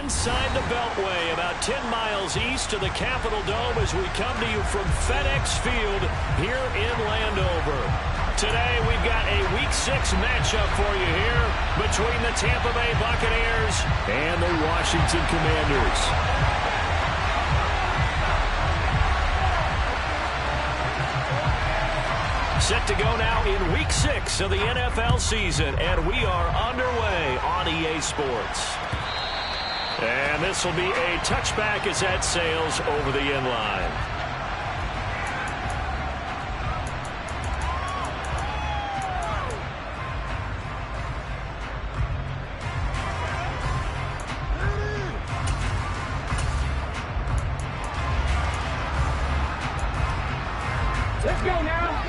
inside the Beltway, about 10 miles east of the Capitol Dome as we come to you from FedEx Field here in Landover. Today we've got a Week 6 matchup for you here between the Tampa Bay Buccaneers and the Washington Commanders. Set to go now in Week 6 of the NFL season, and we are underway on EA Sports. And this will be a touchback as that sails over the end line. Let's go now.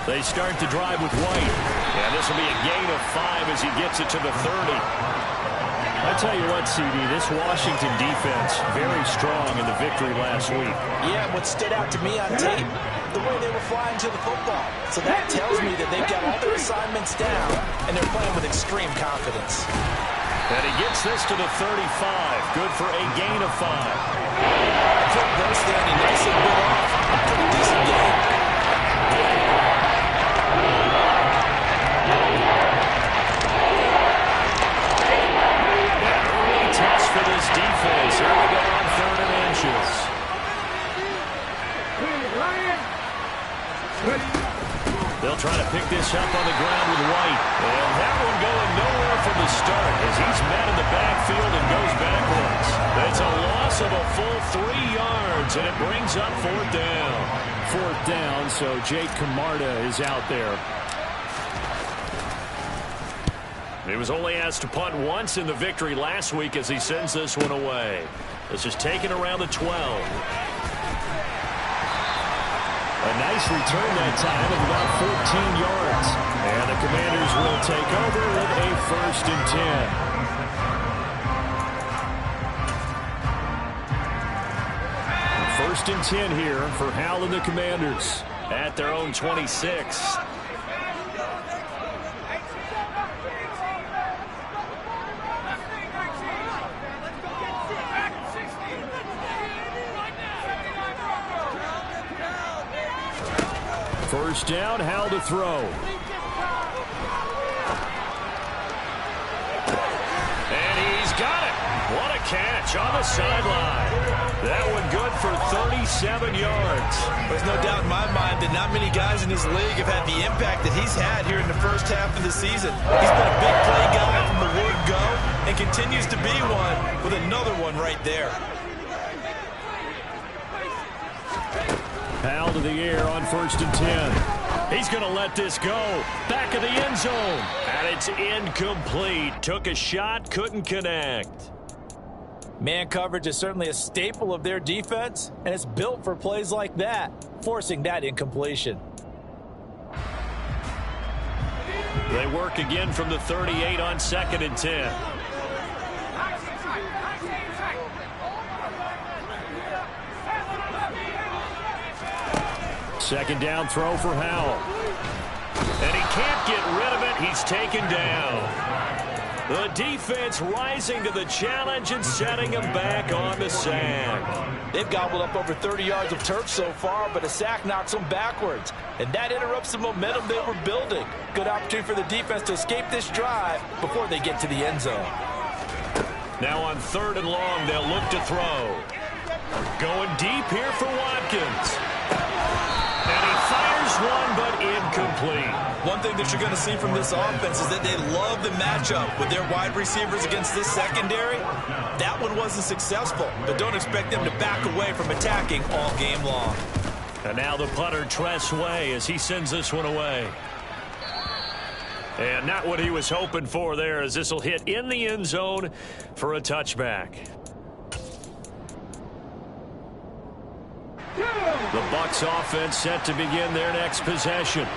They start to drive with White. And this will be a gain of 5 as he gets it to the 30. I tell you what, CD, this Washington defense, very strong in the victory last week. Yeah, what stood out to me on tape, the way they were flying to the football. So that tells me that they've got all their assignments down, and they're playing with extreme confidence. And he gets this to the 35. Good for a gain of 5. Quick burst there, and he nicely bit off. Pretty decent game. For this defense. Here we go on 3rd and inches. They'll try to pick this up on the ground with White. And that one going nowhere from the start as he's met in the backfield and goes backwards. That's a loss of a full 3 yards, and it brings up 4th down. 4th down, so Jake Camarda is out there. He was only asked to punt once in the victory last week as he sends this one away. This is taken around the 12. A nice return that time of about 14 yards. And the Commanders will take over with a 1st and 10. 1st and 10 here for Hal and the Commanders at their own 26. First down, Hal to throw. And he's got it. What a catch on the sideline. That one good for 37 yards. There's no doubt in my mind that not many guys in this league have had the impact that he's had here in the first half of the season. He's been a big play guy from the word go and continues to be one with another one right there. Hal to the air on 1st and 10. He's going to let this go. Back of the end zone. And it's incomplete. Took a shot, couldn't connect. Man coverage is certainly a staple of their defense, and it's built for plays like that, forcing that incompletion. They work again from the 38 on 2nd and 10. Second down throw for Howell. And he can't get rid of it. He's taken down. The defense rising to the challenge and setting him back on the sack. They've gobbled up over 30 yards of turf so far, but a sack knocks them backwards. And that interrupts the momentum they were building. Good opportunity for the defense to escape this drive before they get to the end zone. Now on 3rd and long, they'll look to throw. Going deep here for Watkins. And he fires one, but incomplete. One thing that you're going to see from this offense is that they love the matchup with their wide receivers against this secondary. That one wasn't successful, but don't expect them to back away from attacking all game long. And now the punter, Tress Way, as he sends this one away. And not what he was hoping for there, as this will hit in the end zone for a touchback. The Bucs offense set to begin their next possession.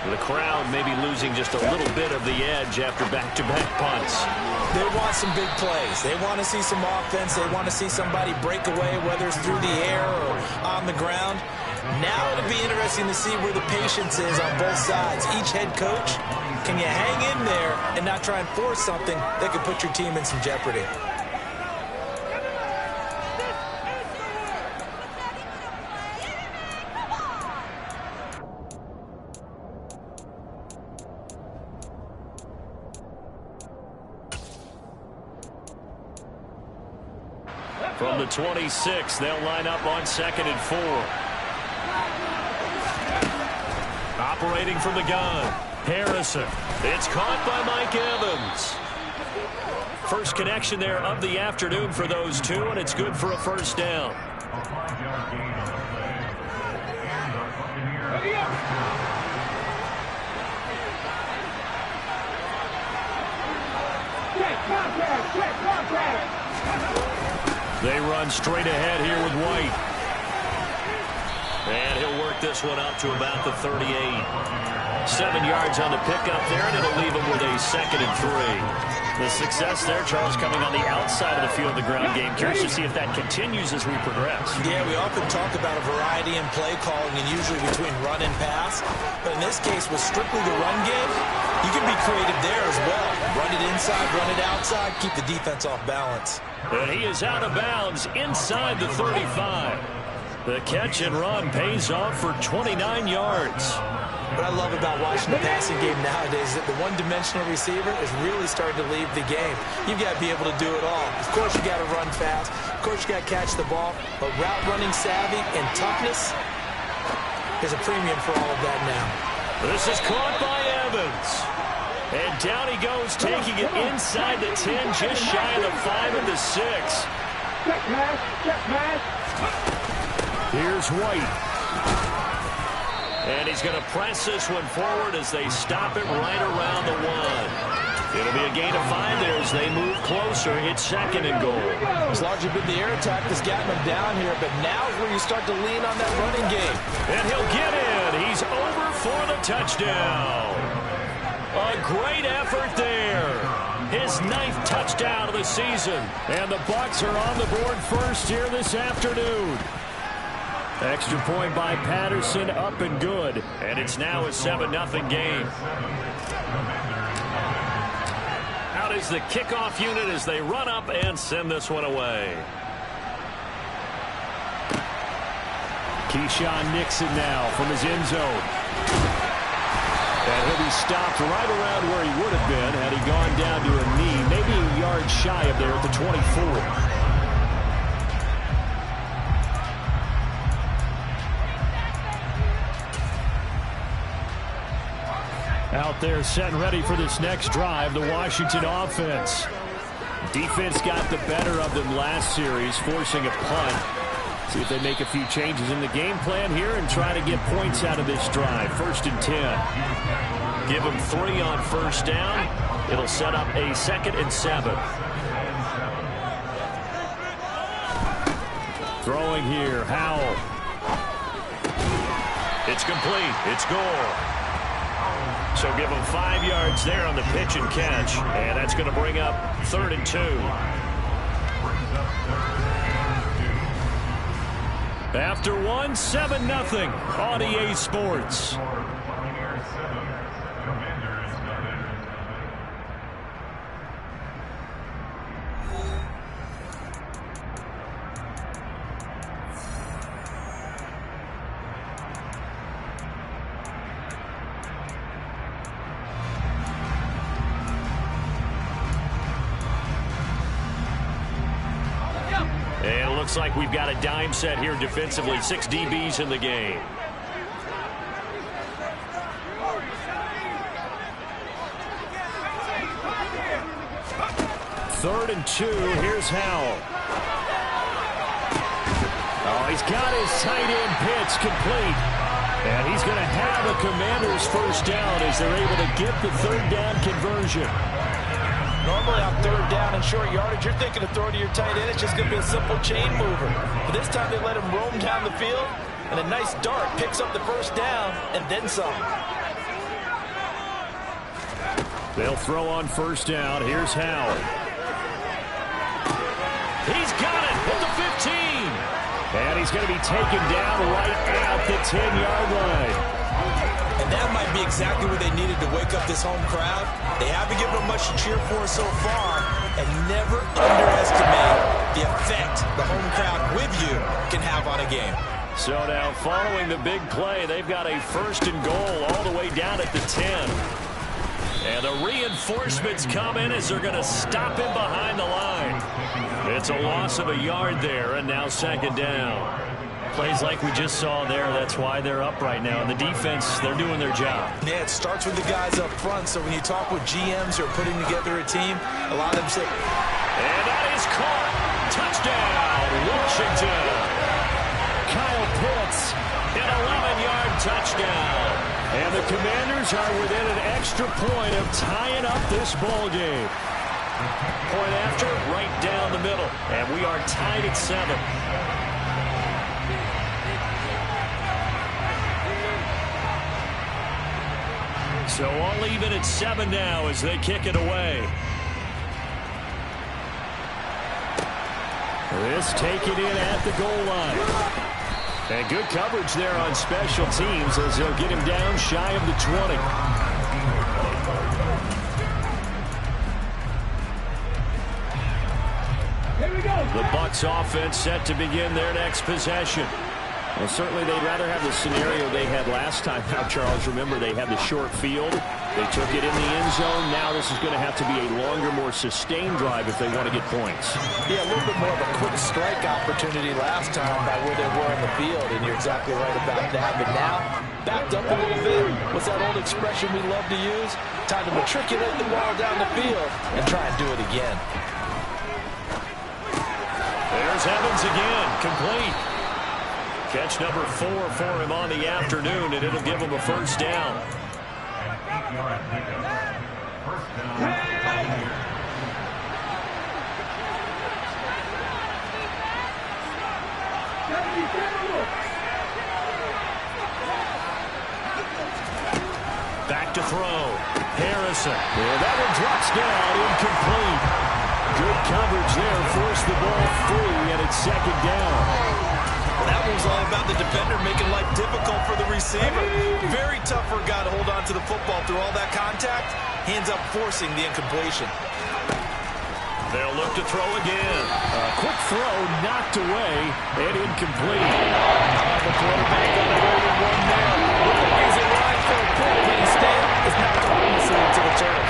The crowd may be losing just a little bit of the edge after back-to-back punts. They want some big plays. They want to see some offense. They want to see somebody break away, whether it's through the air or on the ground. Now it'll be interesting to see where the patience is on both sides. Each head coach Can you hang in there and not try and force something that could put your team in some jeopardy? From the 26, they'll line up on 2nd and 4. Operating from the gun, Harrison. It's caught by Mike Evans. First connection there of the afternoon for those two, and it's good for a first down. They run straight ahead here with White. And he'll work this one out to about the 38. 7 yards on the pickup there, and it'll leave him with a 2nd and 3. The success there, Charles, coming on the outside of the field of the ground game. Curious to see if that continues as we progress. Yeah, we often talk about a variety in play calling and usually between run and pass. But in this case, with strictly the run game, you can be creative there as well. Run it inside, run it outside, keep the defense off balance. And he is out of bounds inside the 35. The catch and run pays off for 29 yards. What I love about watching the passing game nowadays is that the one-dimensional receiver is really starting to leave the game. You've got to be able to do it all. Of course, you got to run fast. Of course, you got to catch the ball. But route running savvy and toughness is a premium for all of that now. This is caught by Evans. And down he goes, taking it inside the 10, just shy of the 5 and the 6. Check pass, check pass. Here's White. And he's going to press this one forward as they stop it right around the 1. It'll be a gain of 5 there as they move closer. It's 2nd and goal. It's largely been the air attack that's gotten them down here, but now is where you start to lean on that running game. And he'll get in. He's over for the touchdown. A great effort there. His 9th touchdown of the season. And the Bucs are on the board first here this afternoon. Extra point by Patterson, up and good. And it's now a 7-0 game. Out is the kickoff unit as they run up and send this one away. Keyshawn Nixon now from his end zone. And he'll be stopped right around where he would have been had he gone down to a knee, maybe a yard shy of there at the 24. Out there set and ready for this next drive, the Washington offense. Defense got the better of them last series, forcing a punt. See if they make a few changes in the game plan here and try to get points out of this drive. 1st and 10. Give them 3 on first down. It'll set up a 2nd and 7. Throwing here, Howell. It's complete. It's goal. So give them 5 yards there on the pitch and catch. And that's going to bring up 3rd and 2. After 1, 7-0 on EA Sports. And it looks like we've got a dime set here defensively. 6 DBs in the game. Third and 2. Here's Howell. Oh, he's got his tight end pitch complete. And he's going to have a Commander's first down as they're able to get the 3rd down conversion. Normally on 3rd down and short yardage, you're thinking of throwing to your tight end. It's just going to be a simple chain mover. But this time they let him roam down the field, and a nice dart picks up the first down and then some. They'll throw on first down. Here's Howell. He's got it at the 15. And he's going to be taken down right at the 10-yard line. And That might be exactly what they needed to wake up this home crowd. They haven't given them much to cheer for so far, and never underestimate the effect the home crowd with you can have on a game. So now following the big play, they've got a 1st and goal all the way down at the 10. And the reinforcements come in as they're going to stop him behind the line. It's a loss of a yard there, and now 2nd down. Plays like we just saw there, that's why they're up right now. And the defense, they're doing their job. Yeah, it starts with the guys up front, so when you talk with GMs who are putting together a team, a lot of them say, and that is caught. Touchdown, Washington. Kyle Pitts, an 11-yard touchdown. And the Commanders are within an extra point of tying up this ball game. Point after, right down the middle. And we are tied at 7. So all even at 7 now as they kick it away. This taken in at the goal line. And good coverage there on special teams as they'll get him down shy of the 20. Here we go. The Bucs offense set to begin their next possession. Well, certainly they'd rather have the scenario they had last time. Now, Charles, remember they had the short field. They took it in the end zone. Now this is going to have to be a longer, more sustained drive if they want to get points. yeah, a little bit more of a quick strike opportunity last time by where they were on the field, and you're exactly right about that. But now, backed up a little bit. What's that old expression we love to use? Time to matriculate the ball down the field and try and do it again. There's Evans again, complete. Catch number 4 for him on the afternoon, and it'll give him a 1st down. Back to throw. Harrison. Well, that one drops down, incomplete. Good coverage there, forced the ball free, and it's 2nd down. That was all about the defender making life difficult for the receiver. Very tough for a guy to hold on to the football through all that contact. He ends up forcing the incompletion. They'll look to throw again. A quick throw knocked away and incomplete. The quarterback got away with one there. He's in line for a pick, but instead is not promising to the turf.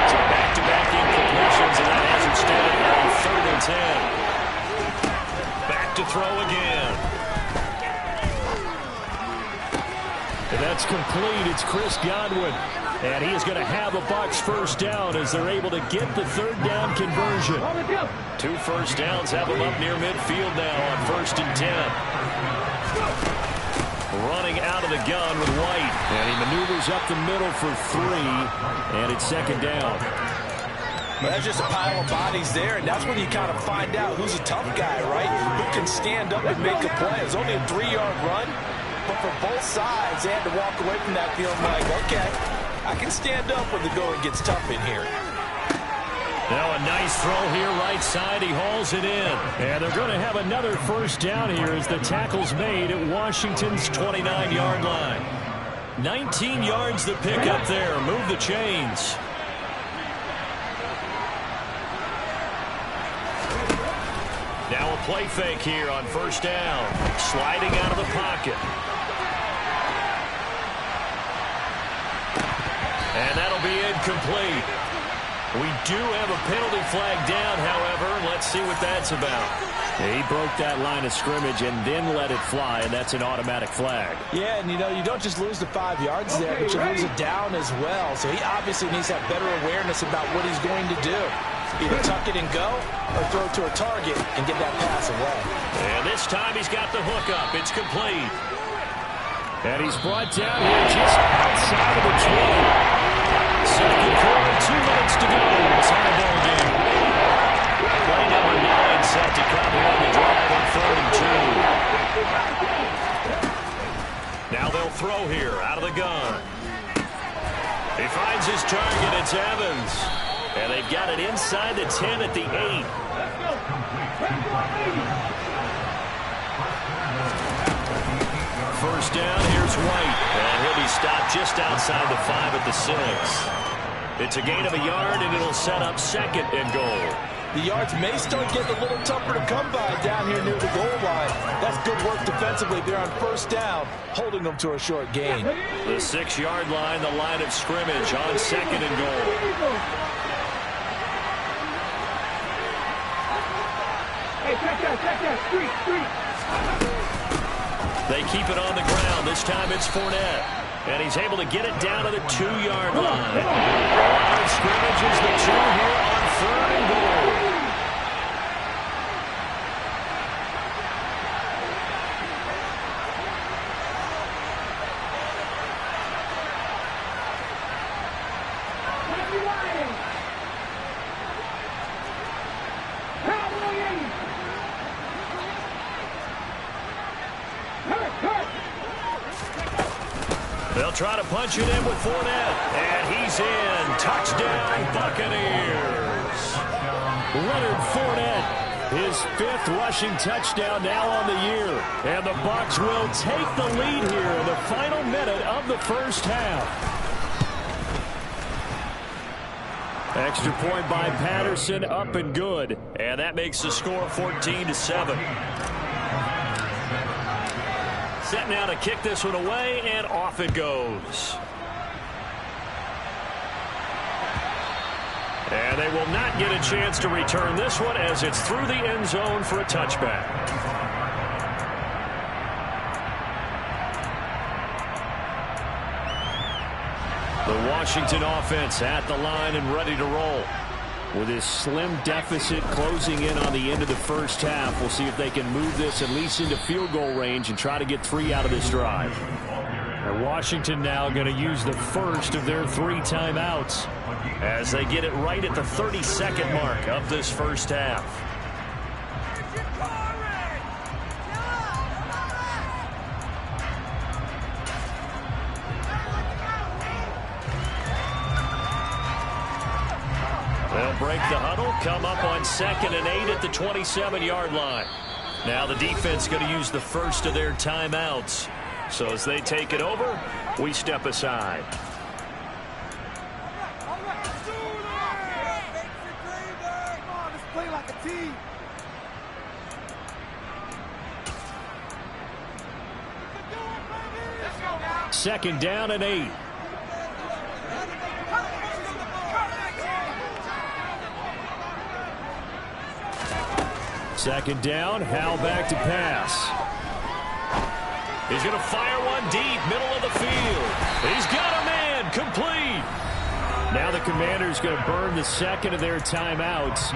So back-to-back incompletions, and that has it standing on 3rd and 10. Back to throw again. And that's complete. It's Chris Godwin. And he is going to have a Bucs 1st down as they're able to get the 3rd down conversion. 2 first downs have them up near midfield now on 1st and 10. Running out of the gun with White. And he maneuvers up the middle for 3. And it's 2nd down. Well, that's just a pile of bodies there, and that's when you kind of find out who's a tough guy, right? Who can stand up and make a play. It was only a 3-yard run, but for both sides, they had to walk away from that feeling like, okay, I can stand up when the going gets tough in here. Now a nice throw here right side. He hauls it in. And they're going to have another 1st down here as the tackle's made at Washington's 29-yard line. 19 yards the pick up there. Move the chains. Now a play fake here on 1st down. Sliding out of the pocket. And that'll be incomplete. We do have a penalty flag down, however. Let's see what that's about. He broke that line of scrimmage and then let it fly, and that's an automatic flag. Yeah, and you know, you don't just lose the 5 yards there, but you lose it down as well. So he obviously needs to have better awareness about what he's going to do. Either tuck it and go or throw to a target and get that pass away. And this time he's got the hook up. It's complete. And he's brought down here just outside of the 20. 2nd quarter, 2 minutes to go. Tie ball game. Play number 9 set to come here on the drive on 3rd and 2. Now they'll throw here out of the gun. He finds his target. It's Evans. And they've got it inside the 10 at the 8. first down. Here's White. And he'll be stopped just outside the 5 at the 6. It's a gain of a yard, and it'll set up 2nd and goal. The yards may start getting a little tougher to come by down here near the goal line. That's good work defensively there on first down, holding them to a short gain. The 6-yard line, the line of scrimmage on 2nd and goal. Hey, check that, street. They keep it on the ground. This time it's Fournette. And he's able to get it down to the 2-yard line. The line of scrimmage is the 2 here on 3rd and goal. They'll try to punch it in with Fournette. And he's in. Touchdown, Buccaneers. Leonard Fournette, his 5th rushing touchdown now on the year. And the Bucs will take the lead here in the final minute of the first half. Extra point by Patterson, up and good. And that makes the score 14-7. Set now to kick this one away, and off it goes. And they will not get a chance to return this one as it's through the end zone for a touchback. The Washington offense at the line and ready to roll. With his slim deficit closing in on the end of the first half, we'll see if they can move this at least into field goal range and try to get 3 out of this drive. And Washington now going to use the first of their 3 timeouts as they get it right at the 32nd mark of this first half. They'll break the huddle, come up on 2nd and 8 at the 27-yard line. Now the defense going to use the first of their timeouts. So as they take it over, we step aside. Second down and 8. Second down, Howell back to pass. He's going to fire one deep, middle of the field. He's got a man, complete. Now the Commanders going to burn the 2nd of their timeouts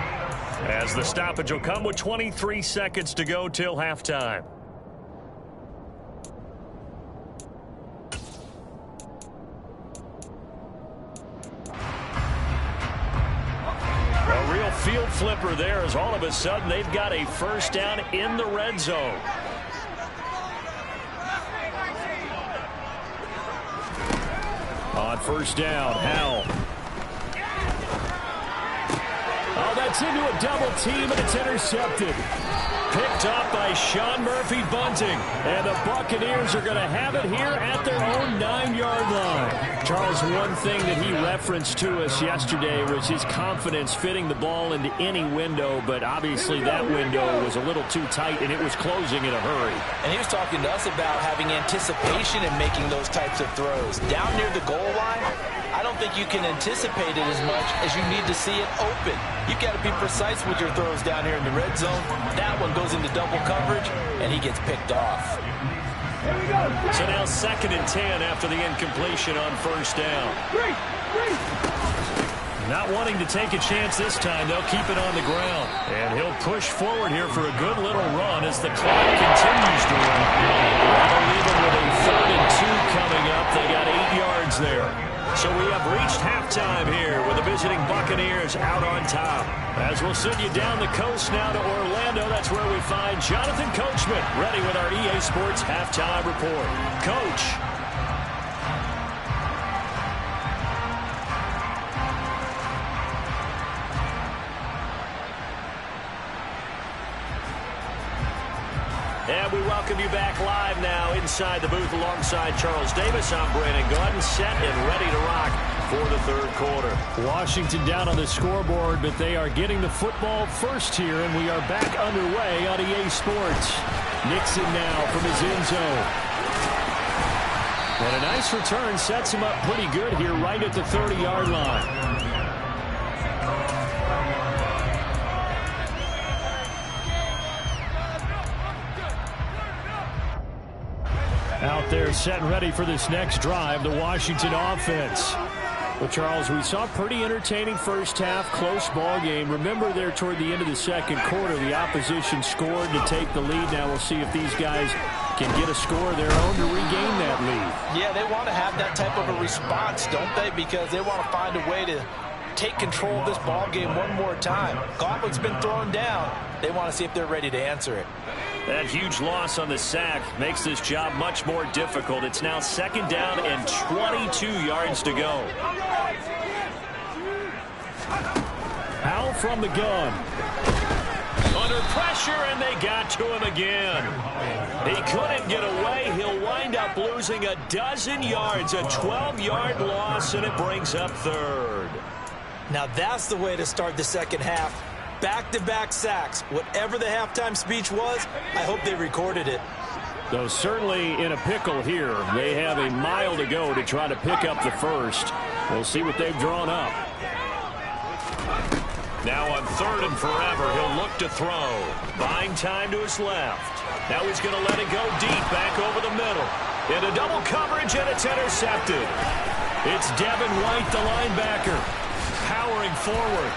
as the stoppage will come with 23 seconds to go till halftime. A real field flipper there as all of a sudden they've got a first down in the red zone. On first down, Howell. Oh, that's into a double team, and it's intercepted. Picked up by Sean Murphy-Bunting. And the Buccaneers are going to have it here at their own 9-yard line. Charles, one thing that he referenced to us yesterday was his confidence fitting the ball into any window, but obviously that window was a little too tight, and it was closing in a hurry. And he was talking to us about having anticipation in making those types of throws. Down near the goal line, I don't think you can anticipate it as much as you need to see it open. You've got to be precise with your throws down here in the red zone. That one goes into double coverage, and he gets picked off. So now 2nd and 10 after the incompletion on first down. Not wanting to take a chance this time, they'll keep it on the ground. And he'll push forward here for a good little run as the clock continues to run. That'll leave him with a 3rd and 2 coming up. They got 8 yards there. So we have reached halftime here with the visiting Buccaneers out on top. As we'll send you down the coast now to Orlando, that's where we find Jonathan Coachman ready with our EA Sports Halftime Report. Coach. And we welcome welcome you back live now inside the booth alongside Charles Davis. I'm Brandon Gordon, set and ready to rock for the third quarter. Washington down on the scoreboard, but they are getting the football first here, and we are back underway on EA Sports. Nixon now from his end zone. And a nice return sets him up pretty good here right at the 30-yard line. Out there set and ready for this next drive, the Washington offense. Well, Charles, we saw a pretty entertaining first half, close ball game. Remember there toward the end of the second quarter, the opposition scored to take the lead. Now we'll see if these guys can get a score of their own to regain that lead. Yeah, they want to have that type of a response, don't they? Because they want to find a way to take control of this ball game one more time. Gauntlet's been thrown down. They want to see if they're ready to answer it. That huge loss on the sack makes this job much more difficult. It's now second down and 22 yards to go. Powell from the gun. Under pressure, and they got to him again. He couldn't get away. He'll wind up losing a dozen yards, a 12-yard loss, and it brings up third. Now that's the way to start the second half. Back-to-back sacks. Whatever the halftime speech was, I hope they recorded it. Though certainly in a pickle here. They have a mile to go to try to pick up the first. We'll see what they've drawn up. Now on third and forever, he'll look to throw. Buying time to his left. Now he's going to let it go deep back over the middle. Into double coverage, and it's intercepted. It's Devin White, the linebacker, powering forward.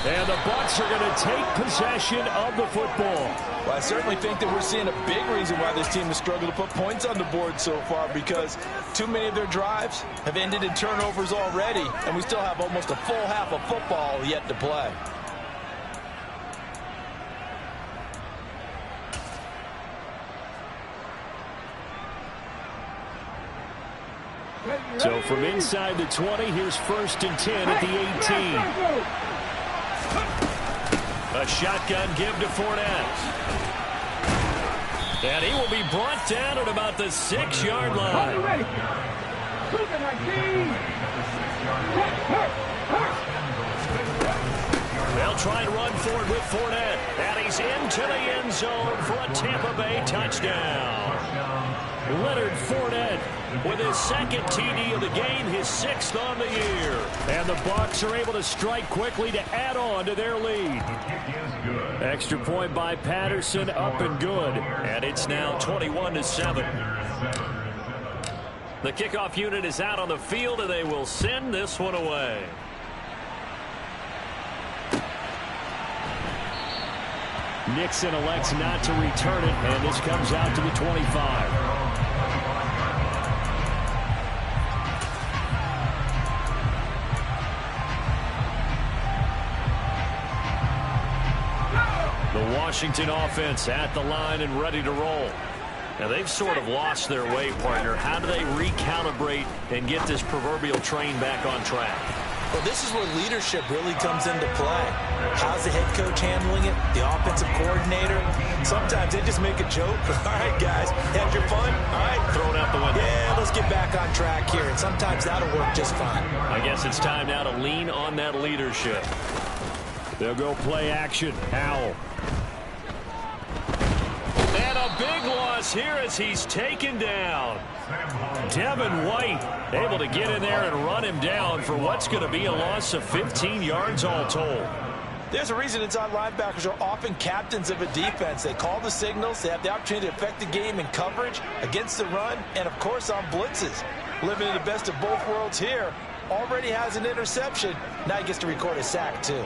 And the Bucs are going to take possession of the football. Well, I certainly think that we're seeing a big reason why this team has struggled to put points on the board so far, because too many of their drives have ended in turnovers already, and we still have almost a full half of football yet to play. So from inside the 20, here's first and 10 at the 18. A shotgun give to Fournette. And he will be brought down at about the 6-yard line. They'll try and run forward with Fournette. And he's into the end zone for a Tampa Bay touchdown. Leonard Fournette with his second TD of the game, his 6th on the year. And the Bucs are able to strike quickly to add on to their lead. Extra point by Patterson, up and good. And it's now 21-7. The kickoff unit is out on the field, and they will send this one away. Nixon elects not to return it, and this comes out to the 25. The Washington offense at the line and ready to roll. Now they've sort of lost their way, partner. How do they recalibrate and get this proverbial train back on track? Well, this is where leadership really comes into play. How's the head coach handling it? The offensive coordinator? Sometimes they just make a joke. All right, guys, had your fun? All right, throw it out the window. Yeah, let's get back on track here. And sometimes that'll work just fine. I guess it's time now to lean on that leadership. They'll go play action. Howell. And a big loss here as he's taken down. Devin White able to get in there and run him down for what's going to be a loss of 15 yards all told. There's a reason inside linebackers are often captains of a defense. They call the signals. They have the opportunity to affect the game in coverage, against the run, and, of course, on blitzes. Living in the best of both worlds here. Already has an interception. Now he gets to record a sack, too.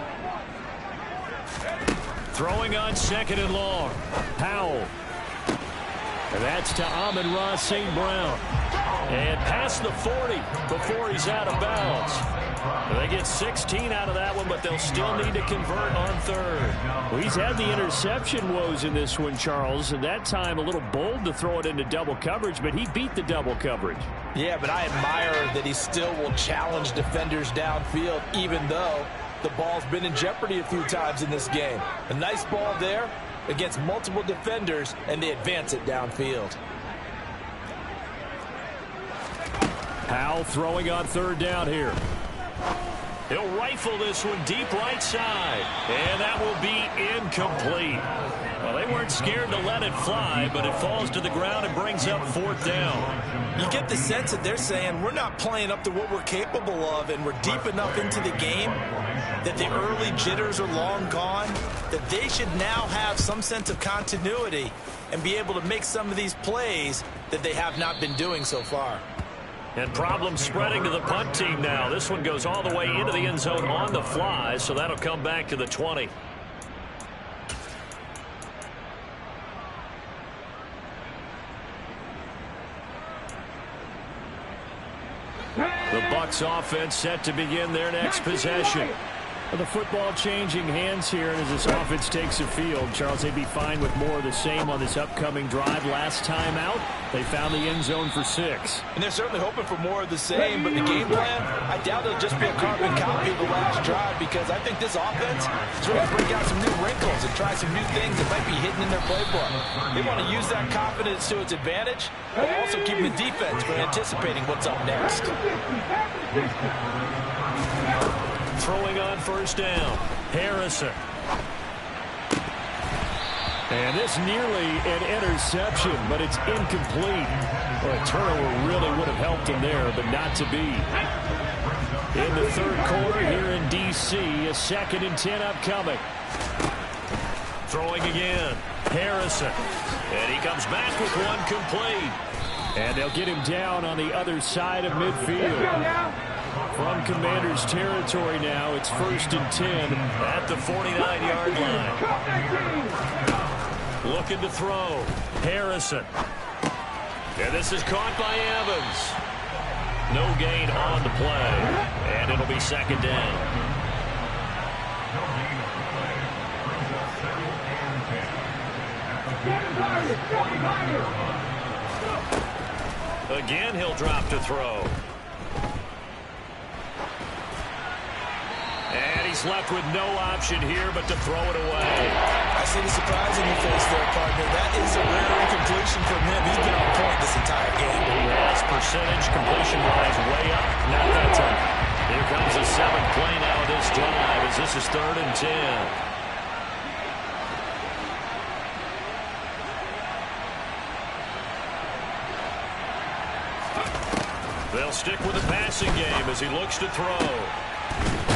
Throwing on second and long. Powell. And that's to Amon-Ra St. Brown. And past the 40 before he's out of bounds. They get 16 out of that one, but they'll still need to convert on third. Well, he's had the interception woes in this one, Charles, and that time a little bold to throw it into double coverage, but he beat the double coverage. Yeah, but I admire that he still will challenge defenders downfield, even though the ball's been in jeopardy a few times in this game. A nice ball there, against multiple defenders, and they advance it downfield. Powell throwing on third down here. He'll rifle this one deep right side, and that will be incomplete. Well, they weren't scared to let it fly, but it falls to the ground and brings up fourth down. You get the sense that they're saying we're not playing up to what we're capable of, and we're deep enough into the game that the early jitters are long gone, that they should now have some sense of continuity and be able to make some of these plays that they have not been doing so far. And problems spreading to the punt team now. This one goes all the way into the end zone on the fly, so that'll come back to the 20. The Bucs offense set to begin their next possession. The football changing hands here, and as this offense takes the field, Charles, they'd be fine with more of the same on this upcoming drive. Last time out, they found the end zone for 6. And they're certainly hoping for more of the same, but the game plan, I doubt it'll just be a carbon copy of the last drive, because I think this offense is ready to break out some new wrinkles and try some new things that might be hidden in their playbook. They want to use that confidence to its advantage, while also keeping the defense from anticipating what's up next. Throwing on first down, Harrison. And this nearly an interception, but it's incomplete. Well, a turnover really would have helped him there, but not to be. In the third quarter here in D.C., a 2nd and 10 upcoming. Throwing again, Harrison. And he comes back with one complete. And they'll get him down on the other side of midfield. From Commanders territory now, it's 1st and 10 at the 49-yard line. Looking to throw. Harrison. And this is caught by Evans. No gain on the play. And it'll be 2nd down. Again, he'll drop to throw. And he's left with no option here but to throw it away. I see the surprise in your face there, partner. That is a rare incompletion from him. He's been on point this entire game. Yes, percentage completion-wise way up. Not that time. Here comes the 7th play now of this drive as this is 3rd and 10. They'll stick with the passing game as he looks to throw.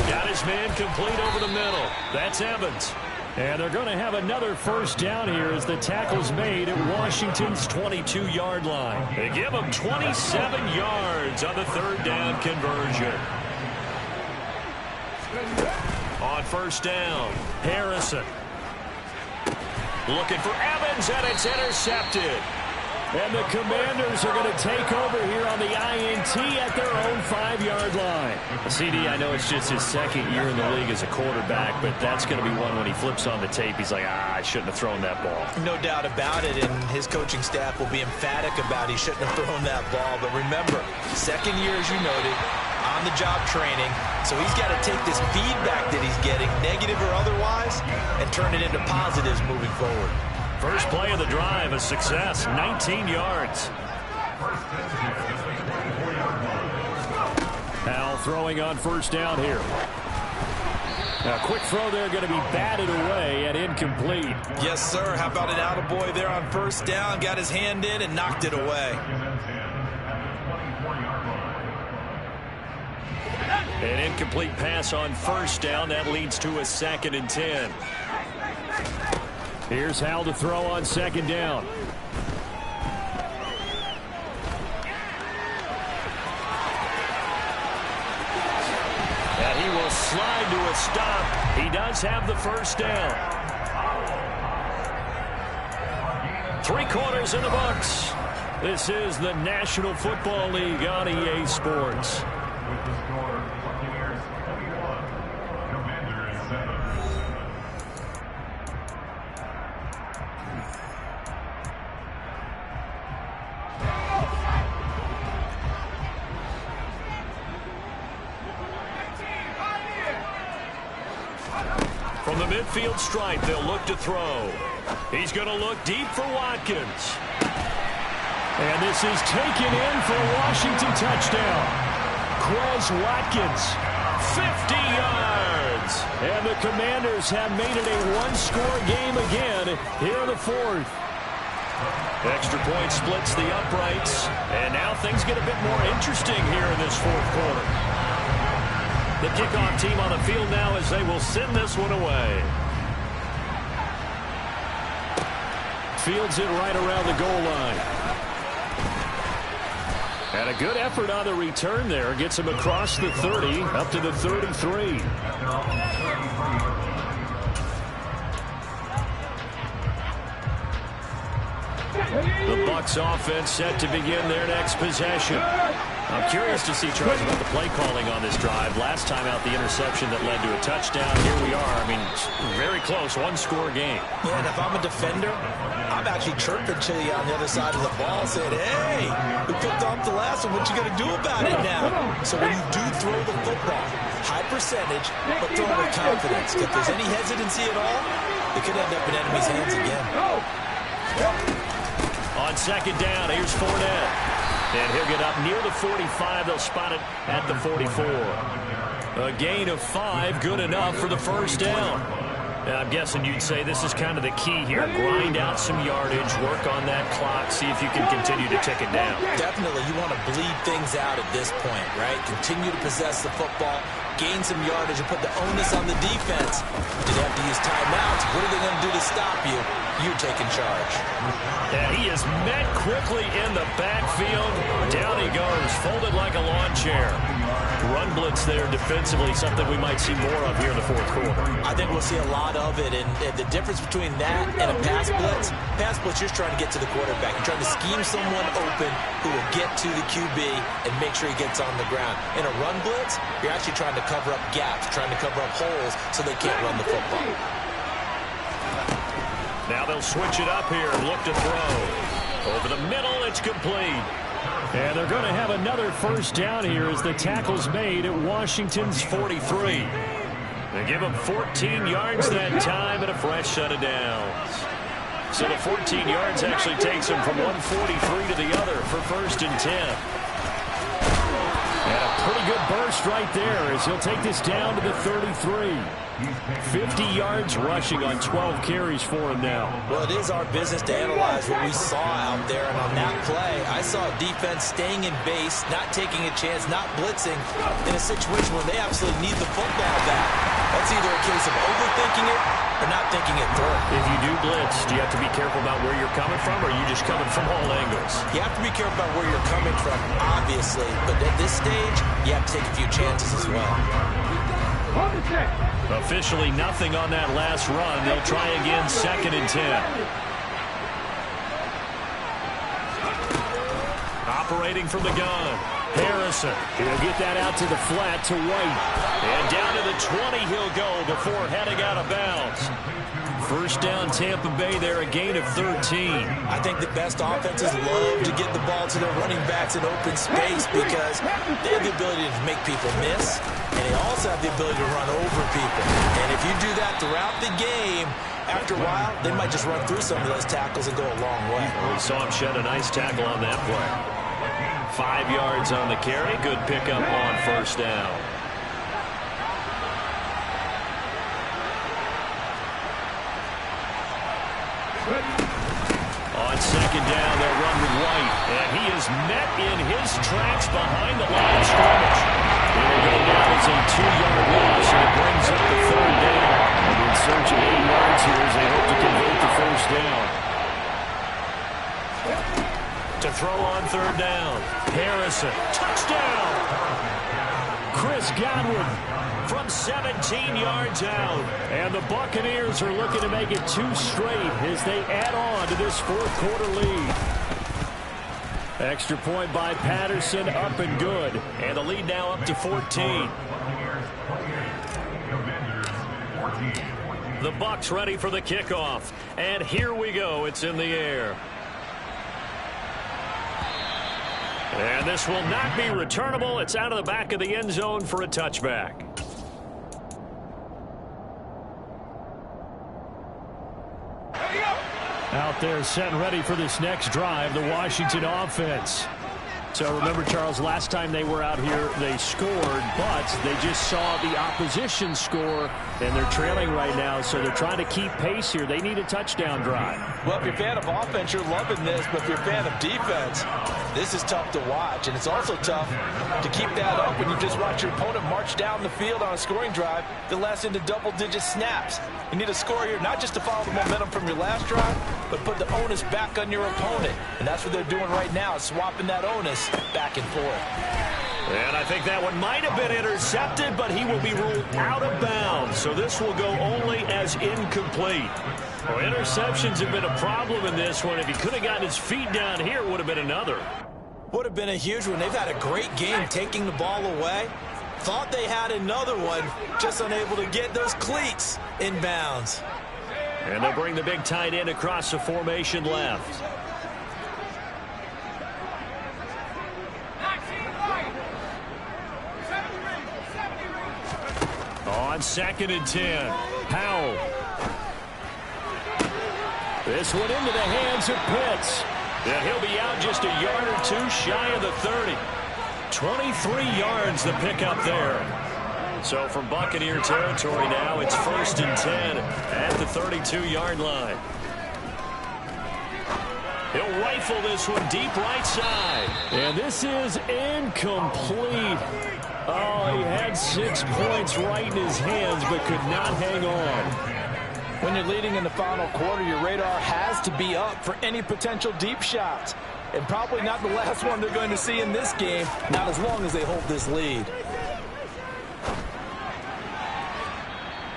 Got his man complete over the middle. That's Evans. And they're going to have another first down here as the tackle's made at Washington's 22-yard line. They give him 27 yards on the 3rd down conversion. On first down, Harrison. Looking for Evans, and it's intercepted. And the Commanders are going to take over here on the INT at their own 5-yard line. CD, I know it's just his 2nd year in the league as a quarterback, but that's going to be one when he flips on the tape. He's like, I shouldn't have thrown that ball. No doubt about it, and his coaching staff will be emphatic about he shouldn't have thrown that ball. But remember, 2nd year, as you noted, on-the-job training, so he's got to take this feedback that he's getting, negative or otherwise, and turn it into positives moving forward. First play of the drive, a success, 19 yards. Powell throwing on first down here. A quick throw there going to be batted away and incomplete. Yes, sir. How about an attaboy there on first down? Got his hand in and knocked it away. An incomplete pass on first down. That leads to a 2nd and 10. Here's Hal to throw on 2nd down. And he will slide to a stop. He does have the first down. 3 quarters in the books. This is the National Football League on EA Sports. From the midfield stripe, they'll look to throw. He's going to look deep for Watkins. And this is taken in for a Washington touchdown. Quez Watkins, 50 yards. And the Commanders have made it a one-score game again here in the fourth. Extra point splits the uprights. And now things get a bit more interesting here in this fourth quarter. The kickoff team on the field now as they will send this one away. Fields it right around the goal line. And a good effort on the return there. Gets him across the 30, up to the 33. The Bucs offense set to begin their next possession. I'm curious to see, Charles, about the play calling on this drive. Last time out, the interception that led to a touchdown. Here we are. I mean, very close, one-score game. Yeah, and if I'm a defender, I'm actually chirping Chili on the other side of the ball, saying, hey, we picked off the last one. What you going to do about it now? So when you do throw the football, high percentage, but throw with confidence. If there's any hesitancy at all, it could end up in enemy's hands again. On second down, here's Fournette. And he'll get up near the 45. They'll spot it at the 44. A gain of 5, good enough for the first down. Now, I'm guessing you'd say this is kind of the key here. Grind out some yardage, work on that clock, see if you can continue to tick it down. Definitely, you want to bleed things out at this point, right? Continue to possess the football, gain some yardage, and put the onus on the defense. Do they have to use timeouts? What are they going to do to stop you? You're taking charge. And he is met quickly in the backfield. Down he goes, folded like a lawn chair. Run blitz there defensively, something we might see more of here in the fourth quarter. I think we'll see a lot of it, and the difference between that and a pass blitz, you're trying to get to the quarterback. You're trying to scheme someone open who will get to the QB and make sure he gets on the ground. In a run blitz, you're actually trying to cover up gaps, trying to cover up holes so they can't run the football. Now they'll switch it up here and look to throw. Over the middle, it's complete. And they're going to have another first down here as the tackle's made at Washington's 43. They give him 14 yards that time and a fresh set of downs. So the 14 yards actually takes him from 143 to the other for 1st and 10. And a pretty good burst right there as he'll take this down to the 33. 50 yards rushing on 12 carries for him now. Well, it is our business to analyze what we saw out there. And on that play, I saw defense staying in base, not taking a chance, not blitzing in a situation where they absolutely need the football back. That's either a case of overthinking it or not thinking it through. If you do blitz, do you have to be careful about where you're coming from, or are you just coming from all angles? You have to be careful about where you're coming from, obviously. But at this stage, you have to take a few chances as well. Officially nothing on that last run. They'll try again, 2nd and 10. Operating from the gun. Harrison. He'll get that out to the flat to White. And down to the 20 he'll go before heading out of bounds. First down Tampa Bay there, a gain of 13. I think the best offenses love to get the ball to their running backs in open space because they have the ability to make people miss, and they also have the ability to run over people. And if you do that throughout the game, after a while, they might just run through some of those tackles and go a long way. We saw him shed a nice tackle on that play. 5 yards on the carry. Good pickup on first down. On second down, they'll run with White. And he is met in his tracks behind the line of scrimmage. It'll go down as a 2-yard loss, and it brings up the 3rd down. And in search of 8 yards here as they hope to convert the first down. To throw on 3rd down. Harrison, touchdown! Chris Godwin from 17 yards out. And the Buccaneers are looking to make it 2 straight as they add on to this 4th quarter lead. Extra point by Patterson, up and good. And the lead now up to 14. The Bucs ready for the kickoff. And here we go. It's in the air. And this will not be returnable. It's out of the back of the end zone for a touchback. Hey, up! out there setting ready for this next drive, the Washington offense. So remember, Charles, last time they were out here, they scored, but they just saw the opposition score, and they're trailing right now, so they're trying to keep pace here. They need a touchdown drive. Well, if you're a fan of offense, you're loving this, but if you're a fan of defense, this is tough to watch, and it's also tough to keep that up when you just watch your opponent march down the field on a scoring drive that lasts into double-digit snaps. You need a score here, not just to follow the momentum from your last drive, but put the onus back on your opponent, and that's what they're doing right now, swapping that onus back and forth. And I think that one might have been intercepted, but he will be ruled out of bounds. So this will go only as incomplete. Well, interceptions have been a problem in this one. If he could have gotten his feet down here, it would have been another. Would have been a huge one. They've had a great game taking the ball away. Thought they had another one, just unable to get those cleats in bounds. And they'll bring the big tight end across the formation left. On 2nd and 10, Powell. This one into the hands of Pitts. And he'll be out just a yard or two shy of the 30. 23 yards the pickup there. So from Buccaneer territory now, it's 1st and 10 at the 32-yard line. He'll rifle this one deep right side. And this is incomplete. Oh, he had 6 points right in his hands, but could not hang on. When you're leading in the final quarter, your radar has to be up for any potential deep shots. And probably not the last one they're going to see in this game, not as long as they hold this lead.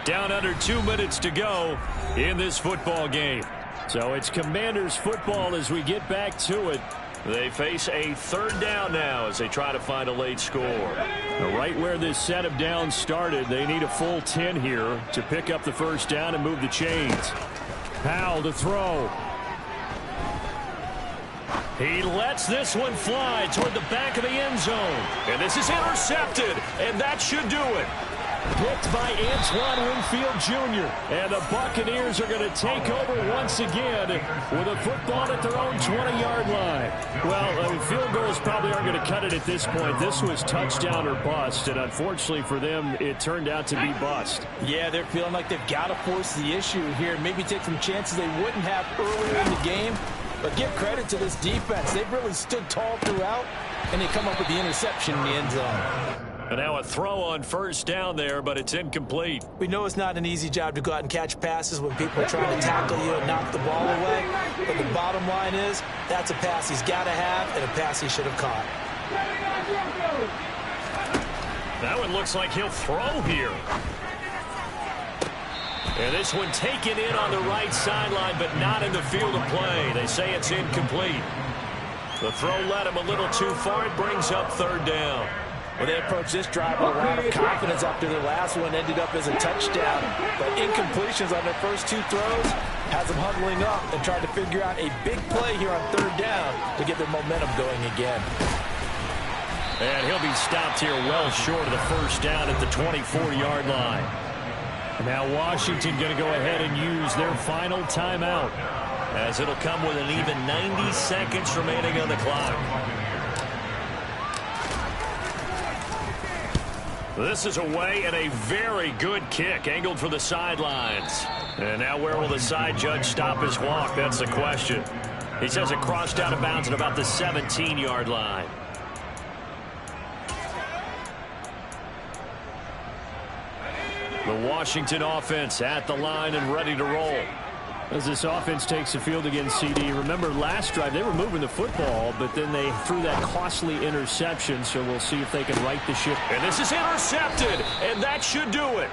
Down under 2 minutes to go in this football game. So it's Commanders football as we get back to it. They face a 3rd down now as they try to find a late score. Now, right where this set of downs started, they need a full 10 here to pick up the 1st down and move the chains. Powell to throw. He lets this one fly toward the back of the end zone. And this is intercepted, and that should do it. Picked by Antoine Winfield Jr. And the Buccaneers are going to take over once again with a football at their own 20-yard line. Well, field goals probably aren't going to cut it at this point. This was touchdown or bust, and unfortunately for them, it turned out to be bust. Yeah, they're feeling like they've got to force the issue here, maybe take some chances they wouldn't have earlier in the game. But give credit to this defense. They've really stood tall throughout, and they come up with the interception in the end zone. And now a throw on 1st down there, but it's incomplete. We know it's not an easy job to go out and catch passes when people are trying to tackle you and knock the ball away. But the bottom line is, that's a pass he's got to have and a pass he should have caught. That one looks like he'll throw here. And this one taken in on the right sideline, but not in the field of play. They say it's incomplete. The throw led him a little too far. It brings up 3rd down. Well, they approached this drive with a lot of confidence after their last one ended up as a touchdown. But incompletions on their first 2 throws has them huddling up and trying to figure out a big play here on 3rd down to get their momentum going again. And he'll be stopped here well short of the 1st down at the 24-yard line. Now Washington going to go ahead and use their final timeout, as it'll come with an even 90 seconds remaining on the clock. This is away and a very good kick, angled for the sidelines. And now where will the side judge stop his walk? That's the question. He says it crossed out of bounds at about the 17-yard line. The Washington offense at the line and ready to roll. As this offense takes the field against CD, remember last drive they were moving the football, but then they threw that costly interception, so we'll see if they can right the ship. And this is intercepted, and that should do it.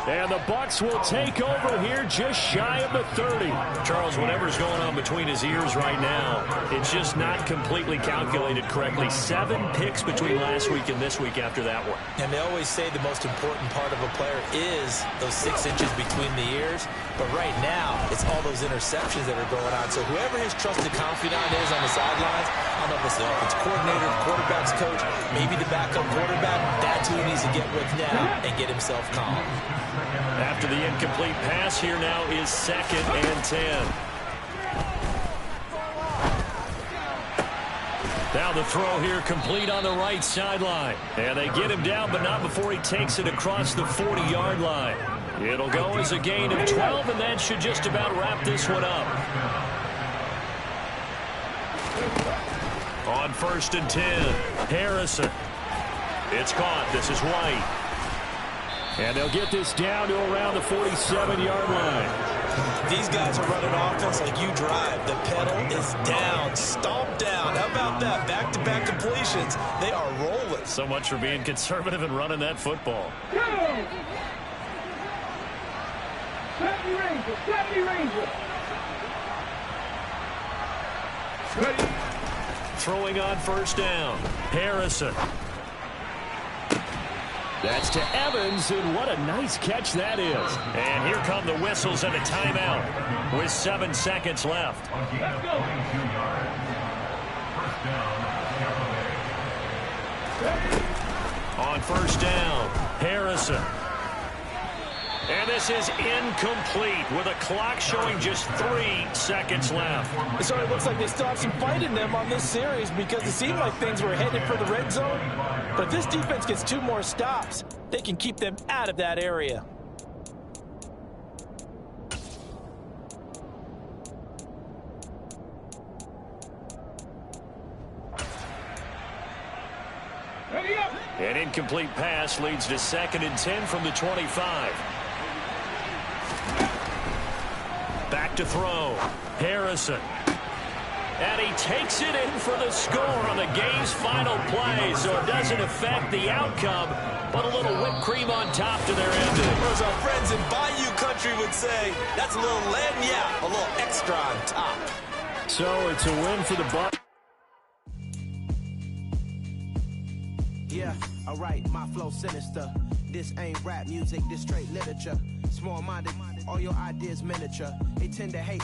And the Bucs will take over here just shy of the 30. Charles, whatever's going on between his ears right now, it's just not completely calculated correctly. 7 picks between last week and this week after that one. And they always say the most important part of a player is those 6 inches between the ears. But right now, it's all those interceptions that are going on. So whoever his trusted confidant is on the sidelines, I don't know if it's the offense coordinator, the quarterback's coach, maybe the backup quarterback, that's who he needs to get with now and get himself calm. After the incomplete pass, here now is 2nd and 10. the throw here complete on the right sideline. And they get him down, but not before he takes it across the 40-yard line. It'll go as a gain of 12, and that should just about wrap this one up. On 1st and 10, Harrison. It's caught. This is White. And they'll get this down to around the 47-yard line. These guys are running offense like you drive. The pedal is down, stomped down. How about that? Back-to-back completions. They are rolling. So much for being conservative and running that football. 70 Rangers, 70 Rangers. Ready. Throwing on 1st down. Harrison. That's to Evans, and what a nice catch that is. And here come the whistles and a timeout with 7 seconds left. Let's go. On 1st down, Harrison. And this is incomplete with a clock showing just 3 seconds left. So it looks like they still have some fight in them on this series because it seemed like things were headed for the red zone. But if this defense gets 2 more stops, they can keep them out of that area. Ready up. An incomplete pass leads to 2nd and 10 from the 25. Back to throw. Harrison. And he takes it in for the score on the game's final play, so it doesn't affect the outcome, but a little whipped cream on top to their ending. As our friends in Bayou Country would say, that's a little lagniappe, a little extra on top. So it's a win for the Bucs. Yeah, alright, my flow sinister. This ain't rap music, this straight literature. Small-minded, all your ideas miniature. They tend to hate